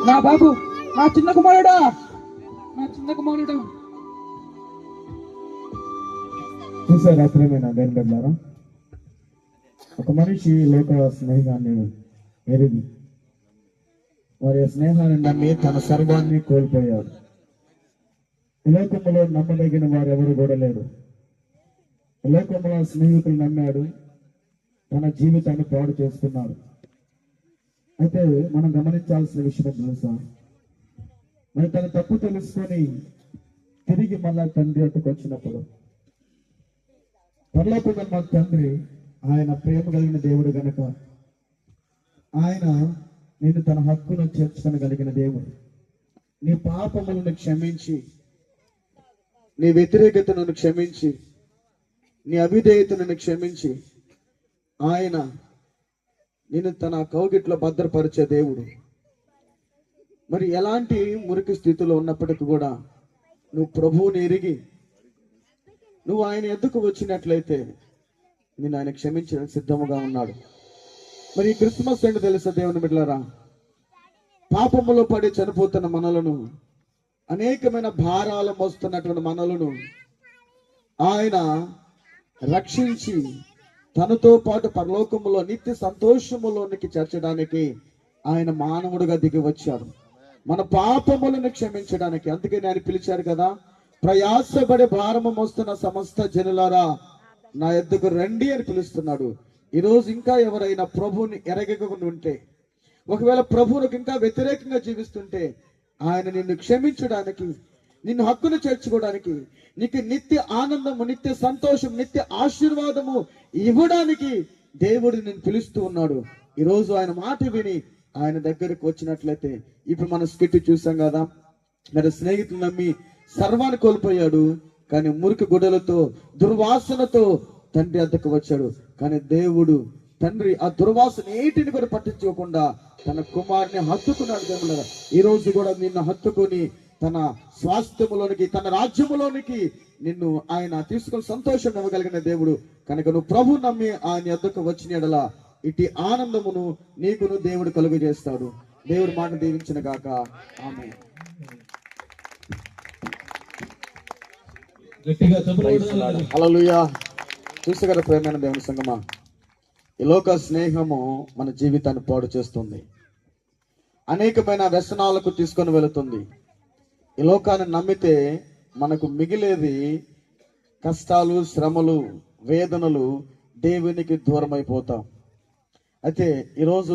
నా బాబు, నా చిన్న కుమారుడా, నా చిన్న కుమారుడు. చూసారా ప్రేమైన దేవుని బిడ్డలారా, ఒక మనిషి లోక స్నేహాన్ని ఎరిగి వారి స్నేహాన్ని నమ్మి తన సర్వాన్ని కోల్పోయాడు. ఈ లోకంలో నమ్మదగిన వారు ఎవరు కూడా లేరు. ఈ లోకంలో స్నేహితులు నమ్మాడు, తన జీవితాన్ని పాడు చేస్తున్నాడు. అయితే మనం గమనించాల్సిన విషయం తెలుసా, మరి తన తప్పు తెలుసుకొని తిరిగి మళ్ళా తండ్రి అట్టుకు వచ్చినప్పుడు, పరలోకమైన మా తండ్రి ఆయన ప్రేమ కలిగిన దేవుడు గనక ఆయన నేను తన హక్కును చేర్చుకొనగలిగిన దేవుడు. నీ పాపములను క్షమించి, నీ వ్యతిరేకతను క్షమించి, నీ అవిధేయతను క్షమించి ఆయన నేను తన కౌగిట్లో భద్రపరిచే దేవుడు. మరి ఎలాంటి మురికి స్థితిలో ఉన్నప్పటికీ కూడా నువ్వు ప్రభువుని ఎరిగి నువ్వు ఆయన ఎద్దుకు వచ్చినట్లయితే నేను ఆయన క్షమించడానికి సిద్ధముగా ఉన్నాడు. మరి ఈ క్రిస్మస్ ఏంటో తెలుసా దేవుని బిడ్డలారా, పాపములో పడి చనిపోతున్న మనలను, అనేకమైన భారాలు మోస్తున్నటువంటి మనలను ఆయన రక్షించి తనతో పాటు పరలోకములో నిత్య సంతోషములోనికి చేర్చడానికి ఆయన మానవుడుగా దిగి వచ్చాడు, మన పాపములను క్షమించడానికి. అందుకే ఆయన పిలిచారు కదా, ప్రయాసపడి భారము మోస్తున్న సమస్త జనులారా నా యొద్దకు రండి అని పిలుస్తున్నాడు. ఈరోజు ఇంకా ఎవరైనా ప్రభువుని ఎరగకుండా ఉంటే, ఒకవేళ ప్రభువునికి ఇంకా వ్యతిరేకంగా జీవిస్తుంటే ఆయన నిన్ను క్షమించడానికి, నిన్ను హక్కును చేర్చుకోవడానికి, నీకు నిత్య ఆనందము, నిత్య సంతోషం, నిత్య ఆశీర్వాదము ఇవ్వడానికి దేవుడు నిన్ను పిలుస్తూ ఉన్నాడు. ఈరోజు ఆయన మాట విని ఆయన దగ్గరకు వచ్చినట్లయితే, ఇప్పుడు మనం స్కిట్ చూసాం కదా, మరి స్నేహితులు నమ్మి సర్వాన్ని కోల్పోయాడు, కానీ మురికి గుడ్డలతో దుర్వాసనతో తండ్రి వద్దకు వచ్చాడు. కానీ దేవుడు తండ్రి ఆ దుర్వాసన ఏటిని కూడా పట్టించుకోకుండా తన కుమారుని హత్తుకున్నాడు. దేవుడు ఈ రోజు కూడా నిన్ను హత్తుకుని తన స్వాస్థ్యములోనికి, తన రాజ్యములోనికి నిన్ను ఆయన తీసుకొని సంతోషం ఇవ్వగలిగిన దేవుడు కనుక నువ్వు ప్రభు నమ్మి ఆయన వద్దకు వచ్చిన ఎడల ఇటు ఆనందమును నీకును దేవుడు కలుగు చేస్తాడు. దేవుడు మాట దీవించిన గాక. ఆమేన్. హల్లెలూయా. చూసగల ప్రేమైన దేవుని సంగమా, ఈ లోక స్నేహము మన జీవితాన్ని పాడు చేస్తుంది, అనేకమైన వ్యసనాలకు తీసుకొని వెళుతుంది. ఈ లోకాన్ని నమ్మితే మనకు మిగిలేది కష్టాలు, శ్రమలు, వేదనలు, దేవునికి దూరం అయిపోతాం. అయితే ఈరోజు